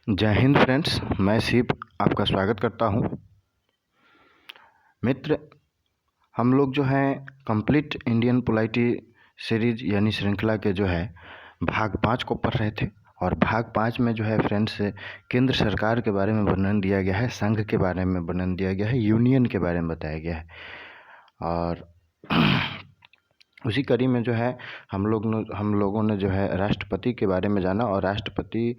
जय हिंद फ्रेंड्स, मैं शिव आपका स्वागत करता हूं। मित्र, हम लोग जो है कंप्लीट इंडियन पोलाइटी सीरीज यानी श्रृंखला के जो है भाग 5 को पढ़ रहे थे। और भाग 5 में जो है फ्रेंड्स केंद्र सरकार के बारे में वर्णन दिया गया है, संघ के बारे में वर्णन दिया गया है, यूनियन के बारे में बताया गया है। और उसी कड़ी में जो है हम लोगों ने जो है राष्ट्रपति के बारे में जाना और राष्ट्रपति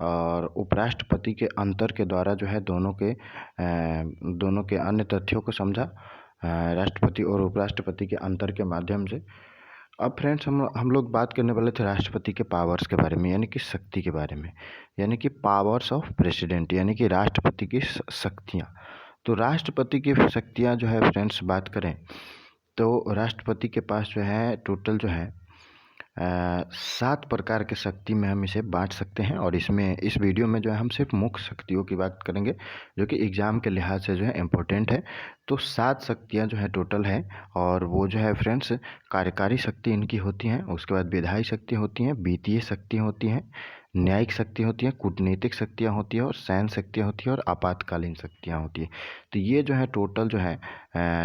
और उपराष्ट्रपति के अंतर के द्वारा जो है दोनों के अन्य तथ्यों को समझा, राष्ट्रपति और उपराष्ट्रपति के अंतर के माध्यम से। अब फ्रेंड्स हम लोग बात करने वाले थे राष्ट्रपति के पावर्स के बारे में, यानी कि शक्ति के बारे में, यानी कि पावर्स ऑफ प्रेसिडेंट, यानी कि राष्ट्रपति की शक्तियाँ। तो राष्ट्रपति की शक्तियाँ जो है फ्रेंड्स बात करें तो राष्ट्रपति के पास जो है टोटल जो है 7 प्रकार के शक्ति में हम इसे बांट सकते हैं। और इस वीडियो में जो है हम सिर्फ मुख्य शक्तियों की बात करेंगे जो कि एग्ज़ाम के लिहाज से जो है इम्पोर्टेंट है। तो 7 शक्तियाँ जो है टोटल है, और वो जो है फ्रेंड्स कार्यकारी शक्ति इनकी होती हैं, उसके बाद विधायी शक्ति होती हैं, वित्तीय शक्ति होती हैं, न्यायिक शक्ति होती है, कूटनीतिक शक्तियाँ होती है, और सैन्य शक्तियाँ होती है, और आपातकालीन शक्तियाँ होती है। तो ये जो है टोटल जो है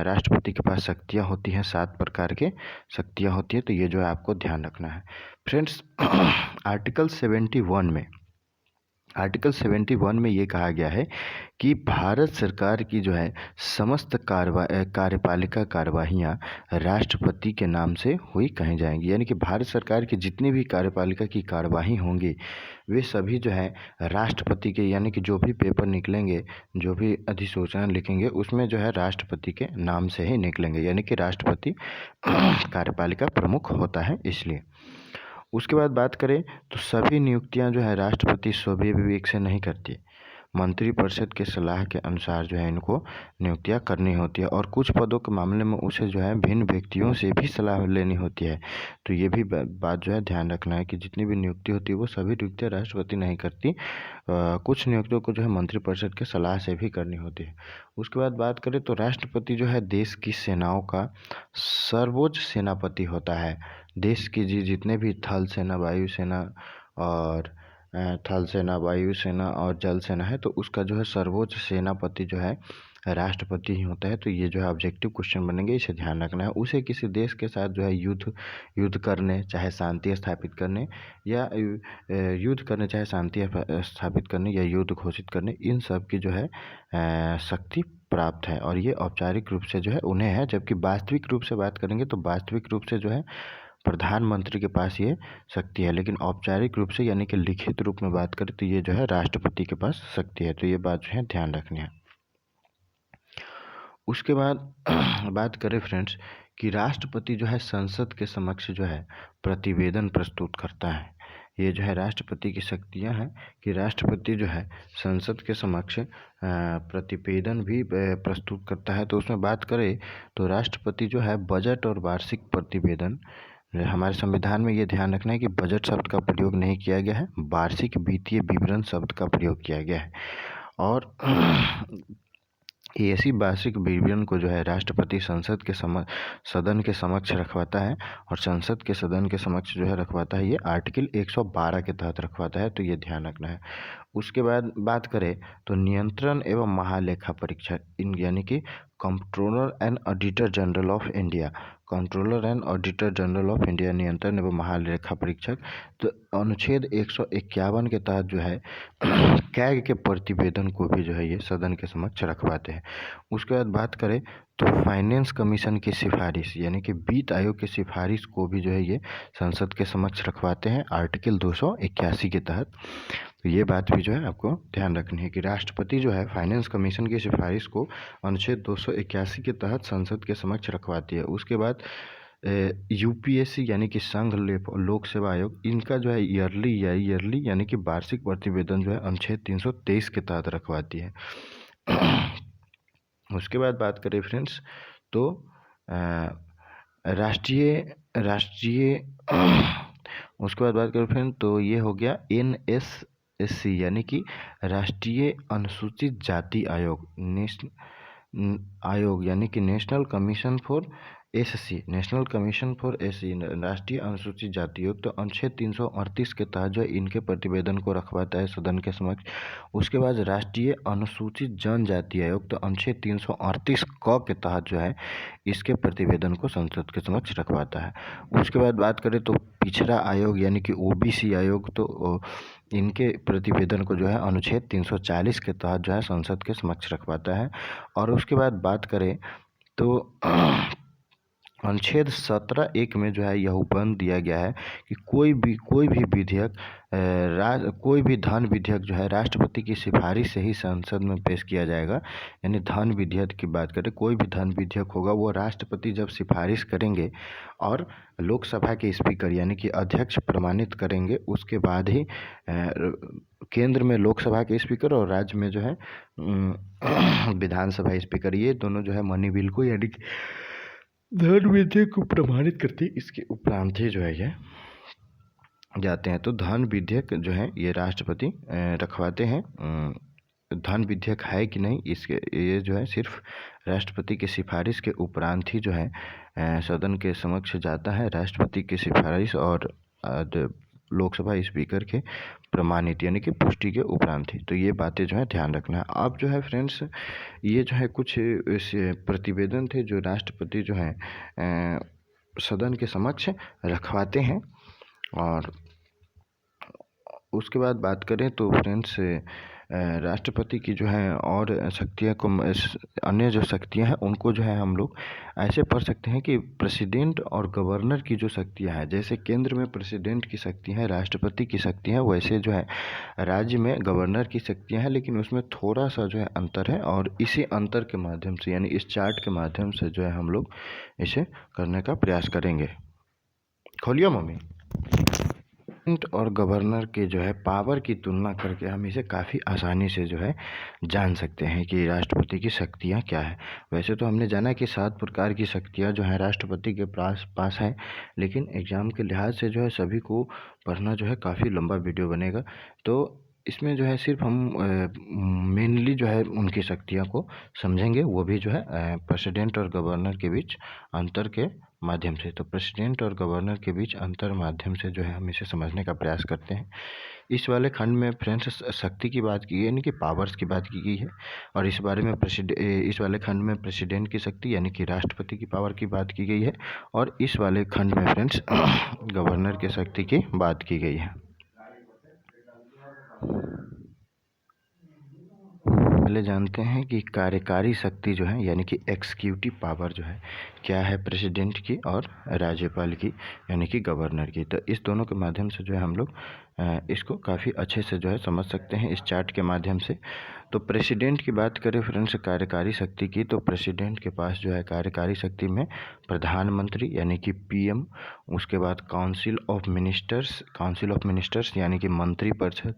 राष्ट्रपति के पास शक्तियाँ होती हैं, 7 प्रकार के शक्तियाँ होती है। तो ये जो है आपको ध्यान रखना है फ्रेंड्स। आर्टिकल 71 में ये कहा गया है कि भारत सरकार की जो है समस्त कार्यपालिका कार्यवाहियाँ राष्ट्रपति के नाम से हुई कही जाएंगी, यानी कि भारत सरकार की जितनी भी कार्यपालिका की कार्यवाही होंगी वे सभी जो है राष्ट्रपति के, यानी कि जो भी पेपर निकलेंगे, जो भी अधिसूचना लिखेंगे उसमें जो है राष्ट्रपति के नाम से ही निकलेंगे, यानी कि राष्ट्रपति कार्यपालिका प्रमुख होता है इसलिए। उसके बाद बात करें तो सभी नियुक्तियां जो है राष्ट्रपति स्वयं विवेक से नहीं करती, मंत्रिपरिषद के सलाह के अनुसार जो है इनको नियुक्तियां करनी होती है। और कुछ पदों के मामले में उसे जो है भिन्न व्यक्तियों से भी सलाह लेनी होती है। तो ये भी बात जो है ध्यान रखना है कि जितनी भी नियुक्ति होती है वो सभी नियुक्तियां राष्ट्रपति नहीं करती, कुछ नियुक्तियों को जो है मंत्रिपरिषद के सलाह से भी करनी होती है। उसके बाद बात करें तो राष्ट्रपति जो है देश की सेनाओं का सर्वोच्च सेनापति होता है। देश की जितने भी थल सेना, वायु सेना और थल सेना, वायु सेना और जल सेना है, तो उसका जो है सर्वोच्च सेनापति जो है राष्ट्रपति ही होता है। तो ये जो है ऑब्जेक्टिव क्वेश्चन बनेंगे, इसे ध्यान रखना है। उसे किसी देश के साथ जो है युद्ध करने, चाहे शांति स्थापित करने या युद्ध करने, चाहे शांति स्थापित करने या युद्ध घोषित करने, इन सब की जो है शक्ति प्राप्त है। और ये औपचारिक रूप से जो है उन्हें है, जबकि वास्तविक रूप से बात करेंगे तो वास्तविक रूप से जो है प्रधानमंत्री के पास ये शक्ति है। लेकिन औपचारिक रूप से यानी कि लिखित रूप में बात करें तो ये जो है राष्ट्रपति के पास शक्ति है। तो ये बात जो है ध्यान रखनी है। उसके बाद बात करें फ्रेंड्स कि राष्ट्रपति जो है संसद के समक्ष जो है प्रतिवेदन प्रस्तुत करता है। ये जो है राष्ट्रपति की शक्तियां हैं कि राष्ट्रपति जो है संसद के समक्ष प्रतिवेदन भी प्रस्तुत करता है। तो उसमें बात करें तो राष्ट्रपति जो है बजट और वार्षिक प्रतिवेदन, हमारे संविधान में ये ध्यान रखना है कि बजट शब्द का प्रयोग नहीं किया गया है, वार्षिक वित्तीय विवरण शब्द का प्रयोग किया गया है। और ऐसी वार्षिक विवरण को जो है राष्ट्रपति संसद के सदन के समक्ष रखवाता है, और संसद के सदन के समक्ष जो है रखवाता है, ये आर्टिकल 112 के तहत रखवाता है। तो ये ध्यान रखना है। उसके बाद बात करें तो नियंत्रण एवं महालेखा परीक्षक यानी कि controller and auditor general of India, नियंत्रण एवं महालेखा परीक्षक, तो अनुच्छेद 151 के तहत जो है कैग के प्रतिवेदन को भी जो है ये सदन के समक्ष रखवाते हैं। उसके बाद बात करें तो फाइनेंस कमीशन की सिफारिश, यानी कि वित्त आयोग की सिफारिश को भी जो है ये संसद के समक्ष रखवाते हैं आर्टिकल 281 के तहत। तो ये बात भी जो है आपको ध्यान रखनी है कि राष्ट्रपति जो है फाइनेंस कमीशन की सिफारिश को अनुच्छेद 281 के तहत संसद के समक्ष रखवाती है। उसके बाद यूपीएससी यानी कि संघ लोक सेवा आयोग, इनका जो है ईयरली यानी कि वार्षिक प्रतिवेदन जो है अनुच्छेद 323 के तहत रखवाती है। उसके बाद बात करें फ्रेंड्स तो उसके बाद बात करें फ्रेंड तो ये हो गया NSSC यानी कि राष्ट्रीय अनुसूचित जाति आयोग, यानी कि national commission for SC national commission for SC राष्ट्रीय अनुसूचित जाति आयोग तो अनुच्छेद 338 के तहत जो है इनके प्रतिवेदन को रखवाता है सदन के समक्ष। उसके बाद राष्ट्रीय अनुसूचित जनजाति आयोग तो अनुच्छेद 338 क के तहत जो है इसके प्रतिवेदन को संसद के समक्ष रखवाता है। उसके बाद बात करें तो पिछड़ा आयोग यानी कि ओबीसी आयोग तो इनके प्रतिवेदन को जो है अनुच्छेद 340 के तहत जो है संसद के समक्ष रखवाता है। और उसके बाद बात करें तो अनुच्छेद 17(1) में जो है यह उपबंध दिया गया है कि कोई भी विधेयक कोई भी धन विधेयक जो है राष्ट्रपति की सिफारिश से ही संसद में पेश किया जाएगा। यानी धन विधेयक की बात करें, कोई भी धन विधेयक होगा वो राष्ट्रपति जब सिफारिश करेंगे और लोकसभा के स्पीकर यानी कि अध्यक्ष प्रमाणित करेंगे, उसके बाद ही केंद्र में लोकसभा के स्पीकर और राज्य में जो है विधानसभा स्पीकर, ये दोनों जो है मनी बिल को यानी कि धन विधेयक को प्रमाणित करती इसके उपरांत ही जो है ये जाते हैं। तो धन विधेयक जो है ये राष्ट्रपति रखवाते हैं। धन विधेयक है कि नहीं इसके ये जो है सिर्फ राष्ट्रपति की सिफारिश के उपरांत ही जो है सदन के समक्ष जाता है। राष्ट्रपति की सिफारिश और लोकसभा स्पीकर के प्रमाणित यानी कि पुष्टि के उपरांत ही। तो ये बातें जो है ध्यान रखना है। अब जो है फ्रेंड्स ये जो है कुछ प्रतिवेदन थे जो राष्ट्रपति जो है सदन के समक्ष रखवाते हैं। और उसके बाद बात करें तो फ्रेंड्स राष्ट्रपति की जो है और शक्तियाँ को अन्य जो शक्तियाँ हैं उनको जो है हम लोग ऐसे पढ़ सकते हैं कि प्रेसिडेंट और गवर्नर की जो शक्तियाँ हैं, जैसे केंद्र में प्रेसिडेंट की शक्तियाँ हैं, राष्ट्रपति की शक्तियाँ हैं, वैसे जो है राज्य में गवर्नर की शक्तियाँ हैं, लेकिन उसमें थोड़ा सा जो है अंतर है। और इसी अंतर के माध्यम से यानी इस चार्ट के माध्यम से जो है हम लोग इसे करने का प्रयास करेंगे। खोलियो मम्मी। और गवर्नर के जो है पावर की तुलना करके हम इसे काफ़ी आसानी से जो है जान सकते हैं कि राष्ट्रपति की शक्तियाँ क्या है। वैसे तो हमने जाना कि 7 प्रकार की शक्तियाँ जो है राष्ट्रपति के पास हैं, लेकिन एग्ज़ाम के लिहाज से जो है सभी को पढ़ना जो है काफ़ी लंबा वीडियो बनेगा। तो इसमें जो है सिर्फ हम मेनली जो है उनकी शक्तियाँ को समझेंगे, वो भी जो है प्रेसिडेंट और गवर्नर के बीच अंतर के माध्यम से। तो प्रेसिडेंट और गवर्नर के बीच अंतर माध्यम से जो है हम इसे समझने का प्रयास करते हैं। इस वाले खंड में फ्रेंड्स शक्ति की बात की गई यानी कि पावर्स की बात की गई है, और इस बारे में इस वाले खंड में प्रेसिडेंट की शक्ति यानी कि राष्ट्रपति की पावर की बात की गई है, और इस वाले खंड में फ्रेंड्स गवर्नर की शक्ति की बात की गई है। पहले जानते हैं कि कार्यकारी शक्ति जो है यानी कि एग्जीक्यूटिव पावर जो है क्या है प्रेसिडेंट की और राज्यपाल की यानी कि गवर्नर की। तो इस दोनों के माध्यम से जो है हम लोग इसको काफ़ी अच्छे से जो है समझ सकते हैं इस चार्ट के माध्यम से। तो प्रेसिडेंट की बात करें फ्रेंड्स कार्यकारी शक्ति की, तो प्रेसिडेंट के पास जो है कार्यकारी शक्ति में प्रधानमंत्री यानी कि पीएम, उसके बाद काउंसिल ऑफ मिनिस्टर्स यानी कि मंत्रिपरिषद,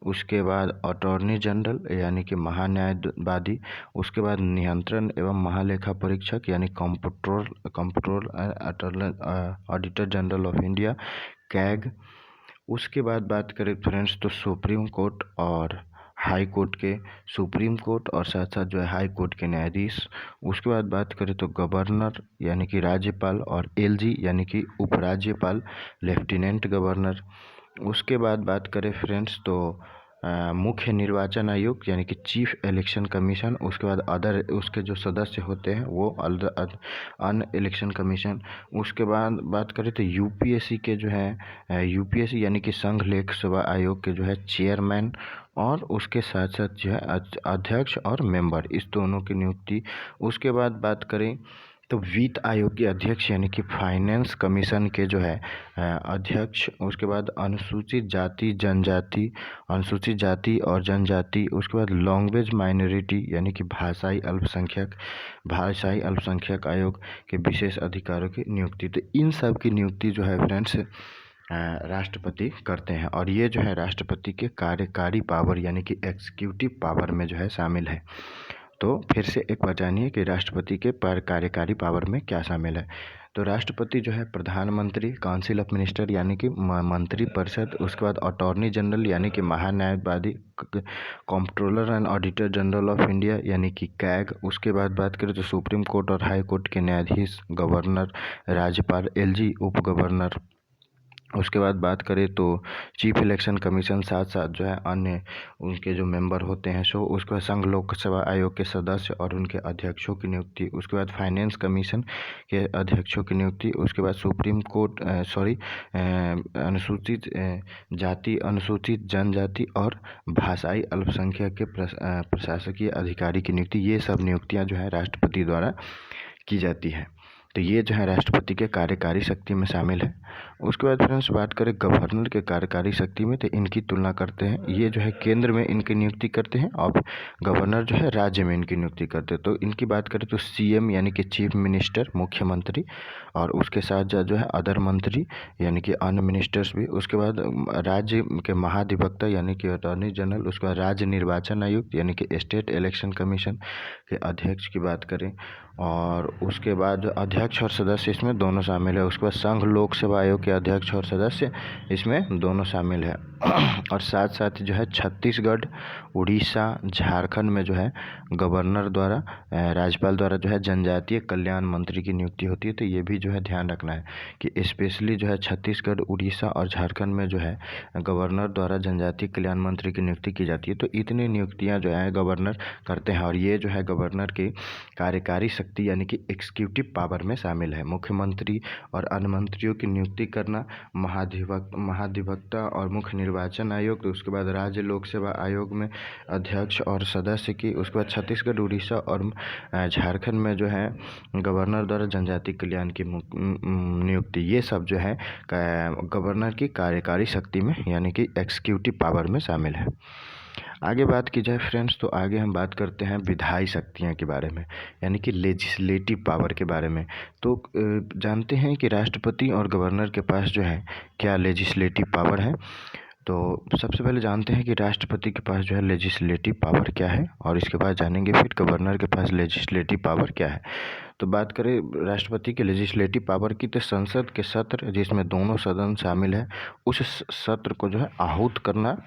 उसके बाद अटॉर्नी जनरल यानी कि महान्यायवादी, उसके बाद नियंत्रण एवं महालेखा परीक्षक यानी comptroller auditor general of India CAG. उसके बाद बात करें फ्रेंड्स तो सुप्रीम कोर्ट और हाई कोर्ट के सुप्रीम कोर्ट और साथ साथ जो है हाई कोर्ट के न्यायाधीश। उसके बाद बात करें तो गवर्नर यानी कि राज्यपाल और एलजी यानी कि उपराज्यपाल लेफ्टिनेंट गवर्नर। उसके बाद बात करें फ्रेंड्स तो मुख्य निर्वाचन आयोग यानी कि चीफ इलेक्शन कमीशन। उसके बाद अदर उसके जो सदस्य होते हैं वो अन इलेक्शन कमीशन। उसके बाद बात करें तो यूपीएससी के जो है यूपीएससी यानी कि संघ लोक सेवा आयोग के जो है चेयरमैन, और उसके साथ साथ जो है अध्यक्ष और मेंबर, इस दोनों की नियुक्ति। उसके बाद बात करें तो वित्त आयोग के अध्यक्ष यानी कि फाइनेंस कमीशन के जो है अध्यक्ष। उसके बाद अनुसूचित जाति और जनजाति। उसके बाद लैंग्वेज माइनॉरिटी यानी कि भाषाई अल्पसंख्यक आयोग के विशेष अधिकारों की नियुक्ति। तो इन सब की नियुक्ति जो है फ्रेंड्स राष्ट्रपति करते हैं, और ये जो है राष्ट्रपति के कार्यकारी पावर यानी कि एग्जीक्यूटिव पावर में जो है शामिल है। तो फिर से एक बार जानिए कि राष्ट्रपति के कार्यकारी पावर में क्या शामिल है। तो राष्ट्रपति जो है प्रधानमंत्री, काउंसिल ऑफ मिनिस्टर यानी कि मंत्री परिषद, उसके बाद अटॉर्नी जनरल यानी कि महान्यायवादी, controller and auditor general of India यानी कि कैग, उसके बाद बात करें तो सुप्रीम कोर्ट और हाई कोर्ट के न्यायाधीश, गवर्नर, राज्यपाल, एलजी, उप गवर्नर। उसके बाद बात करें तो चीफ इलेक्शन कमीशन, साथ साथ जो है अन्य उनके जो मेंबर होते हैं सो, उसके बाद संघ लोक सेवा आयोग के सदस्य और उनके अध्यक्षों की नियुक्ति, उसके बाद फाइनेंस कमीशन के अध्यक्षों की नियुक्ति, उसके बाद सुप्रीम कोर्ट अनुसूचित जाति, अनुसूचित जनजाति और भाषाई अल्पसंख्यक के प्रशासकीय अधिकारी की नियुक्ति। ये सब नियुक्तियाँ जो है राष्ट्रपति द्वारा की जाती है। तो ये जो है राष्ट्रपति के कार्यकारी शक्ति में शामिल है। उसके बाद फ्रेंड्स बात करें गवर्नर के कार्यकारी शक्ति में, तो इनकी तुलना करते हैं। ये जो है केंद्र में इनकी नियुक्ति करते हैं और गवर्नर जो है राज्य में इनकी नियुक्ति करते हैं। तो इनकी बात करें तो सीएम यानी कि चीफ मिनिस्टर, मुख्यमंत्री, और उसके साथ जो है अदर मंत्री यानी कि अन्य मिनिस्टर्स भी। उसके बाद राज्य के महाधिवक्ता यानी कि अटॉर्नी जनरल, उसके बाद राज्य निर्वाचन आयुक्त यानी कि स्टेट इलेक्शन कमीशन के अध्यक्ष की बात करें, और उसके बाद अध्यक्ष और सदस्य इसमें दोनों शामिल है। उसके बाद संघ लोक सेवा आयोग के अध्यक्ष और सदस्य इसमें दोनों शामिल है। और साथ साथ जो है छत्तीसगढ़, उड़ीसा, झारखंड में जो है गवर्नर द्वारा, राज्यपाल द्वारा जो है जनजातीय कल्याण मंत्री की नियुक्ति होती है। तो ये भी जो है ध्यान रखना है कि स्पेशली जो है छत्तीसगढ़, उड़ीसा और झारखंड में जो है गवर्नर द्वारा जनजातीय कल्याण मंत्री की नियुक्ति की जाती है। तो इतनी नियुक्तियाँ जो है गवर्नर करते हैं, और ये जो है गवर्नर की कार्यकारी शक्ति यानी कि एग्जीक्यूटिव पावर में शामिल है। मुख्यमंत्री और अन्य मंत्रियों की नियुक्ति करना, महाधिवक्ता और मुख्य निर्वाचन आयोग, उसके बाद राज्य लोक सेवा आयोग में अध्यक्ष और सदस्य की, उसके बाद छत्तीसगढ़, उड़ीसा और झारखंड में जो है गवर्नर द्वारा जनजातीय कल्याण की नियुक्ति। ये सब जो है गवर्नर की कार्यकारी शक्ति में यानी कि एग्जीक्यूटिव पावर में शामिल है। आगे बात की जाए फ्रेंड्स, तो आगे हम बात करते हैं विधायी शक्तियाँ के बारे में यानी कि लेजिस्लेटिव पावर के बारे में। तो जानते हैं कि राष्ट्रपति और गवर्नर के पास जो है क्या लेजिस्लेटिव पावर है। तो सबसे पहले जानते हैं कि राष्ट्रपति के पास जो है लेजिस्लेटिव पावर क्या है, और इसके बाद जानेंगे फिर गवर्नर के पास लेजिस्लेटिव पावर क्या है। तो बात करें राष्ट्रपति के लेजिस्लेटिव पावर की, तो संसद के सत्र जिसमें दोनों सदन शामिल है, उस सत्र को जो है आहूत करना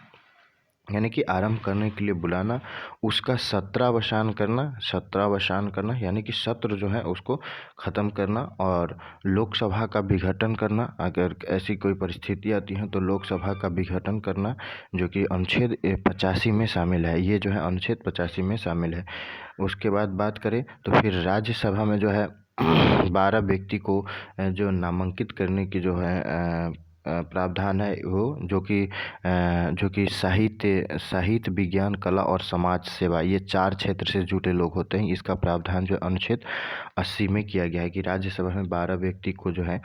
यानी कि आरंभ करने के लिए बुलाना, उसका सत्रावसान करना यानी कि सत्र जो है उसको ख़त्म करना, और लोकसभा का विघटन करना। अगर ऐसी कोई परिस्थिति आती है तो लोकसभा का विघटन करना, जो कि अनुच्छेद 85 में शामिल है। ये जो है अनुच्छेद 85 में शामिल है। उसके बाद बात करें तो फिर राज्यसभा में जो है 12 व्यक्ति को जो नामांकित करने की जो है प्रावधान है, वो जो कि साहित्य, विज्ञान, कला और समाज सेवा, ये 4 क्षेत्र से जुड़े लोग होते हैं। इसका प्रावधान जो अनुच्छेद 80 में किया गया है कि राज्यसभा में 12 व्यक्ति को जो है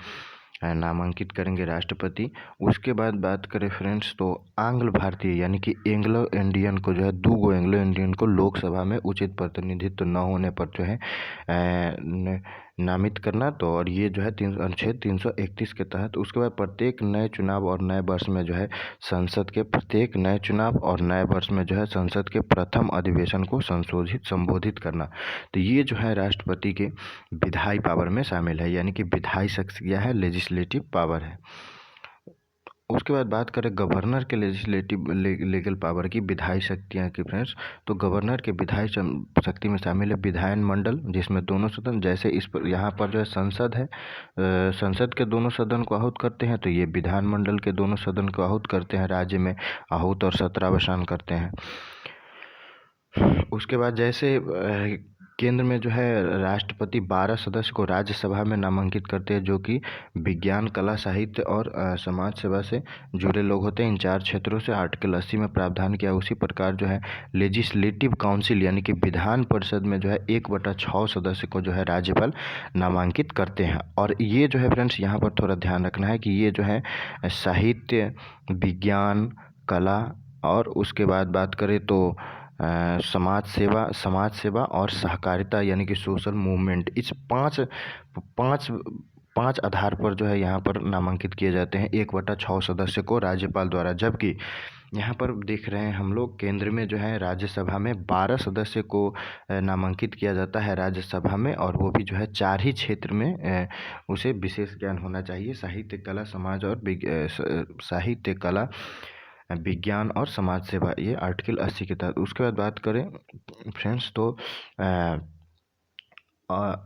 नामांकित करेंगे राष्ट्रपति। उसके बाद बात करें फ्रेंड्स, तो आंग्ल भारतीय यानी कि एंग्लो इंडियन को जो है 2 एंग्लो इंडियन को लोकसभा में उचित प्रतिनिधित्व न होने पर जो है नामित करना। तो और ये जो है अनुच्छेद 331 के तहत। उसके बाद प्रत्येक नए चुनाव और नए वर्ष में जो है संसद के प्रत्येक नए चुनाव और नए वर्ष में जो है संसद के प्रथम अधिवेशन को संबोधित करना। तो ये जो है राष्ट्रपति के विधायी पावर में शामिल है, यानी कि विधायी शक्ति है, लेजिस्लेटिव पावर है। उसके बाद बात करें गवर्नर के लेजिस्लेटिव लीगल पावर की, विधायी शक्तियाँ की फ्रेंड्स। तो गवर्नर के विधायी शक्ति में शामिल है विधान मंडल, जिसमें दोनों सदन, जैसे इस पर यहाँ पर जो है संसद है, संसद के दोनों सदन को आहूत करते हैं, तो ये विधान मंडल के दोनों सदन को आहूत करते हैं, राज्य में आहूत और सत्रावसान करते हैं। उसके बाद जैसे केंद्र में जो है राष्ट्रपति 12 सदस्य को राज्यसभा में नामांकित करते हैं, जो कि विज्ञान, कला, साहित्य और समाज सेवा से जुड़े लोग होते हैं। इन 4 क्षेत्रों से आर्टिकल 80 में प्रावधान किया। उसी प्रकार जो है लेजिस्लेटिव काउंसिल यानी कि विधान परिषद में जो है 1/6 सदस्य को जो है राज्यपाल नामांकित करते हैं। और ये जो है फ्रेंड्स यहाँ पर थोड़ा ध्यान रखना है कि ये जो है साहित्य, विज्ञान, कला, और उसके बाद बात करें तो समाज सेवा और सहकारिता यानी कि सोशल मूवमेंट, इस पाँच आधार पर जो है यहाँ पर नामांकित किए जाते हैं 1/6 सदस्य को राज्यपाल द्वारा। जबकि यहाँ पर देख रहे हैं हम लोग केंद्र में जो है राज्यसभा में 12 सदस्य को नामांकित किया जाता है राज्यसभा में, और वो भी जो है 4 ही क्षेत्र में उसे विशेष ज्ञान होना चाहिए, साहित्य, कला, समाज और साहित्य, कला, विज्ञान और समाज सेवा, ये आर्टिकल 80 के तहत। उसके बाद बात करें फ्रेंड्स तो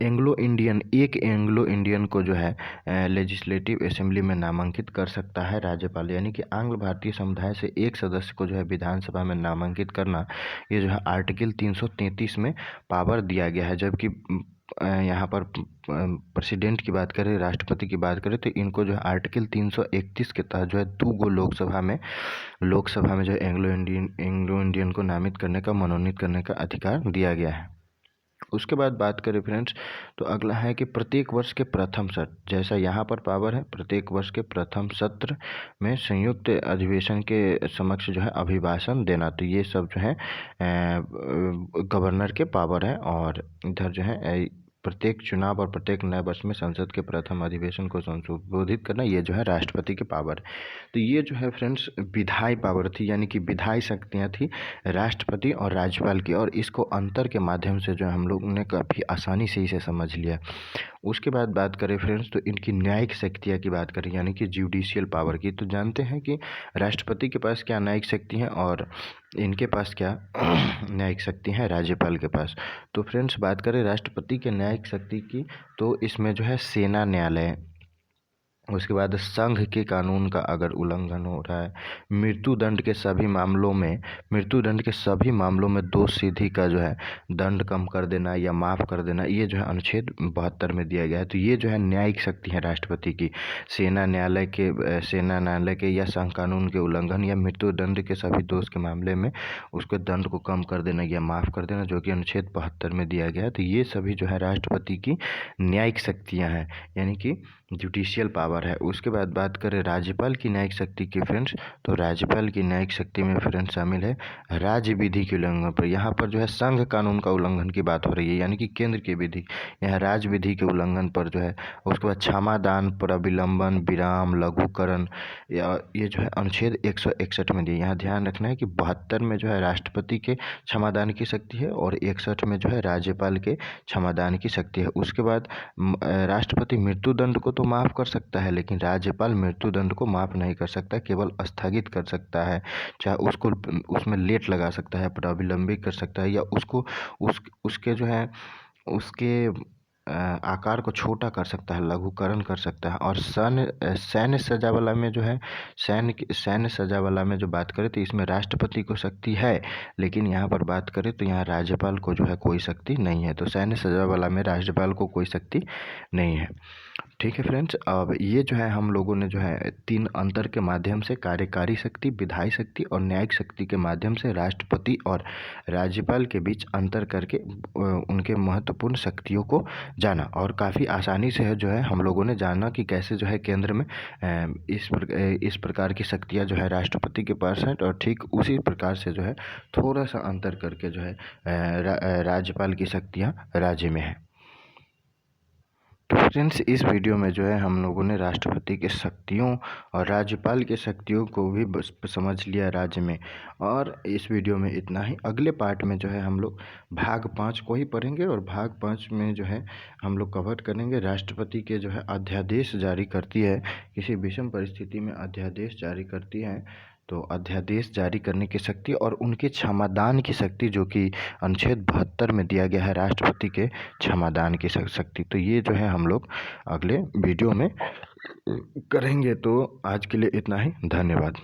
एंग्लो इंडियन को जो है लेजिस्लेटिव असेंबली में नामांकित कर सकता है राज्यपाल, यानी कि आंग्ल भारतीय समुदाय से एक सदस्य को जो है विधानसभा में नामांकित करना, ये जो है आर्टिकल 333 में पावर दिया गया है। जबकि यहाँ पर प्रेसिडेंट की बात करें, राष्ट्रपति की बात करें, तो इनको जो है आर्टिकल 331 के तहत जो है 2 गो लोकसभा में जो है एंग्लो इंडियन को नामित करने का, मनोनीत करने का अधिकार दिया गया है। उसके बाद बात करें फ्रेंड्स तो अगला है कि प्रत्येक वर्ष के प्रथम सत्र, जैसा यहाँ पर पावर है, प्रत्येक वर्ष के प्रथम सत्र में संयुक्त अधिवेशन के समक्ष जो है अभिभाषण देना, तो ये सब जो है गवर्नर के पावर है। और इधर जो है प्रत्येक चुनाव और प्रत्येक नए वर्ष में संसद के प्रथम अधिवेशन को संशोधित करना, ये जो है राष्ट्रपति के पावर। तो ये जो है फ्रेंड्स विधायी पावर थी, यानी कि विधायी शक्तियाँ थी राष्ट्रपति और राज्यपाल की, और इसको अंतर के माध्यम से जो हम लोगों ने काफ़ी आसानी से इसे समझ लिया। उसके बाद बात करें फ्रेंड्स तो इनकी न्यायिक शक्तियाँ की बात करें, यानी कि जुडिशियल पावर की, तो जानते हैं कि राष्ट्रपति के पास क्या न्यायिक शक्ति है और इनके पास क्या न्यायिक शक्ति है राज्यपाल के पास। तो फ्रेंड्स बात करें राष्ट्रपति के न्यायिक शक्ति की, तो इसमें जो है सेना न्यायालय, उसके बाद संघ के कानून का अगर उल्लंघन हो रहा है, मृत्युदंड के सभी मामलों में दोषसिद्धि का जो है दंड कम कर देना या माफ़ कर देना, ये जो है अनुच्छेद 72 में दिया गया है। तो ये जो है न्यायिक शक्ति है राष्ट्रपति की, सेना न्यायालय के या संघ कानून के उल्लंघन या मृत्युदंड के सभी दोष के मामले में उसके दंड को कम कर देना या माफ़ कर देना, जो कि अनुच्छेद 72 में दिया गया है। तो ये सभी जो है राष्ट्रपति की न्यायिक शक्तियाँ हैं, यानी कि जुडिशियल पावर है। उसके बाद बात करें राज्यपाल की न्यायिक शक्ति की फ्रेंड्स, तो राज्यपाल की न्यायिक शक्ति में फ्रेंड्स शामिल है राज्य विधि के उल्लंघन पर, यहाँ पर जो है संघ कानून का उल्लंघन की बात हो रही है, यानी कि केंद्र की विधि, यहाँ राज्य विधि के उल्लंघन पर जो है। उसके बाद क्षमादान, प्रविलंबन, विराम, लघुकरण, ये जो है अनुच्छेद 161 में दिए। यहाँ ध्यान रखना है कि 72 में जो है राष्ट्रपति के क्षमादान की शक्ति है और 61 में जो है राज्यपाल के क्षमादान की शक्ति है। उसके बाद राष्ट्रपति मृत्युदंड को तो माफ़ कर सकता है, लेकिन राज्यपाल मृत्युदंड को माफ़ नहीं कर सकता, केवल स्थगित कर सकता है, चाहे उसको उसमें लेट लगा सकता है, प्रविलंबित कर सकता है, या उसको उसके जो है उसके आकार को छोटा कर सकता है, लघुकरण कर सकता है। और सैन्य सजा वाला में जो है सैन्य सजा वाला में जो बात करें तो इसमें राष्ट्रपति को शक्ति है, लेकिन यहाँ पर बात करें तो यहाँ राज्यपाल को जो है कोई शक्ति नहीं है। तो सैन्य सजा वाला में राज्यपाल को कोई शक्ति नहीं है। ठीक है फ्रेंड्स, अब ये जो है हम लोगों ने जो है 3 अंतर के माध्यम से कार्यकारी शक्ति, विधायी शक्ति और न्यायिक शक्ति के माध्यम से राष्ट्रपति और राज्यपाल के बीच अंतर करके उनके महत्वपूर्ण शक्तियों को जाना, और काफ़ी आसानी से है जो है हम लोगों ने जाना कि कैसे जो है केंद्र में इस प्रकार की शक्तियाँ जो है राष्ट्रपति के पास हैं, और ठीक उसी प्रकार से जो है थोड़ा सा अंतर करके जो है राज्यपाल की शक्तियाँ राज्य में है। तो फ्रेंड्स इस वीडियो में जो है हम लोगों ने राष्ट्रपति के शक्तियों और राज्यपाल के शक्तियों को भी समझ लिया राज्य में, और इस वीडियो में इतना ही। अगले पार्ट में जो है हम लोग भाग 5 को ही पढ़ेंगे, और भाग 5 में जो है हम लोग कवर करेंगे राष्ट्रपति के जो है अध्यादेश जारी करती है, किसी विषम परिस्थिति में अध्यादेश जारी करती है, तो अध्यादेश जारी करने की शक्ति और उनके क्षमादान की शक्ति, जो कि अनुच्छेद 72 में दिया गया है राष्ट्रपति के क्षमादान की शक्ति। तो ये जो है हम लोग अगले वीडियो में करेंगे। तो आज के लिए इतना ही, धन्यवाद।